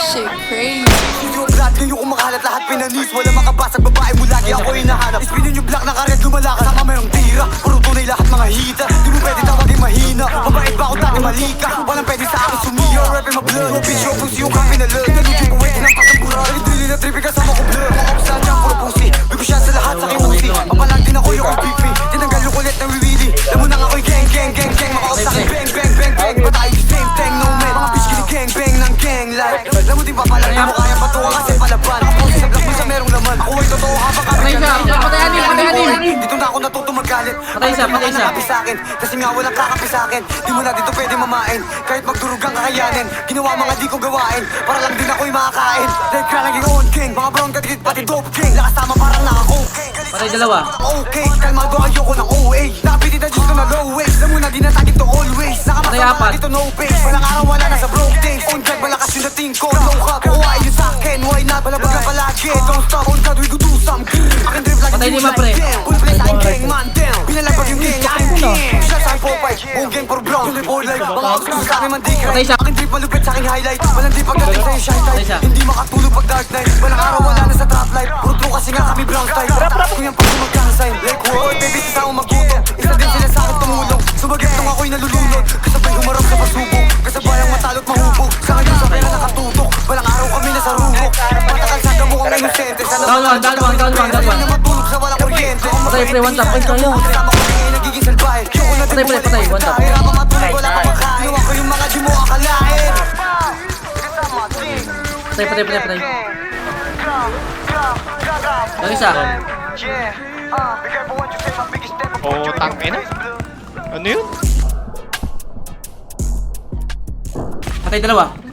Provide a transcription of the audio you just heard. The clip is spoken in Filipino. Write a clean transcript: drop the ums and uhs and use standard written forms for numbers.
shit crazy. Studio blood, ngayon kumakalat lahat pinanis. Wala makabasag babae mo lagi ako hinahanap. Ispinin yung black na karet lumalakas. Sama mayroong tira, puro tunay lahat mga hita. Di mo pwede tawagin mahina. Mabait ba ako dati mali ka? Walang pwede sa akin sumiyo. Rapping my blood, no bitch, yung pussy yung kang pinalad. Nalugin ko wait, hinampas ang bural. Nagdili na trippy kasama ko blood. Mga kapsaan dyan, puro pussy. Bigo siya sa lahat sa kimusi. Mapalag din ako yung pipi. Tinanggal yung kulit ng wiwili. Alam mo nang ako'y gang, gang, gang, gang. Makakap sa akin, bang, bang, bang, bang. Ba tayo same thing, no man. Mga bitch kini gang, bang ng gang life. Alam mo din papalag, di mo kaya patuwa kasi palaban. Nakaposi sa vlog mo sa merong laman. Ako ay totoo habang kami ka na. Dito na ako natuto magalit. Patay isa. Sa'kin, kasi nga walang kakapi sa'kin. Di mo na dito pwede mamain. Kahit magdurog ang kakayanin. Ginawa mga di ko gawain. Para lang din ako'y makakain. Like ka naging on king. Mga brown katigit pati dope king. Lakas tama parang naka-okay. Patay dalawa. Okay, kalmado ayoko ng OA. Nakapitin na Diyos ko na low waist. Alam mo na di natagit to always. Patay apat. Nakamasama dito no pace. Walang araw wala na sa broke days. On God malakas yung dating ko. Low hub, kuha yun sa'kin. Why not? Palabag ka palagi. Don't stop, on God we go do something. Akin drip lagi Patay lima, pre. Full play sa'kin gang man down. Pinalabag yung gang, I'm king. Shots sa'kin 4-5, buong gang for brown. Tuloy boy life, mga obstacles sa'kin man di Patay cry. siya. Akin drip malupit sa'kin highlight. Walang di pagdating sa'yo shine Patay tight. siya. Hindi makatulog pag dark night. Walang araw wala na sa trap life. Puro true kasi nga kami brown style. Takas ko yung pag magkasign. Like what? Baby isa akong magutom. Isa din sila sa'kin tumulong. Sumagit nung ako'y nalulunod. Kasabay humarap sa pasubok. Kasabay ang matalo't mahubog. Sa ngayon sa pera nakatutok. Walang araw kami nasa rubok. Matakal sa gamo kami inusente. Down one. Matulog sa walang kuryente. Patay, pre, one tap. Ay, kayo. Kasama ko ngayon nagiging salbahe. Patay, pre, one tap. Hirapan matulog wala pa makain. Iwan ko yung mga di mo akalain. Patay. Yung isa. Oh, tangina. Ano yun? Patay dalawa.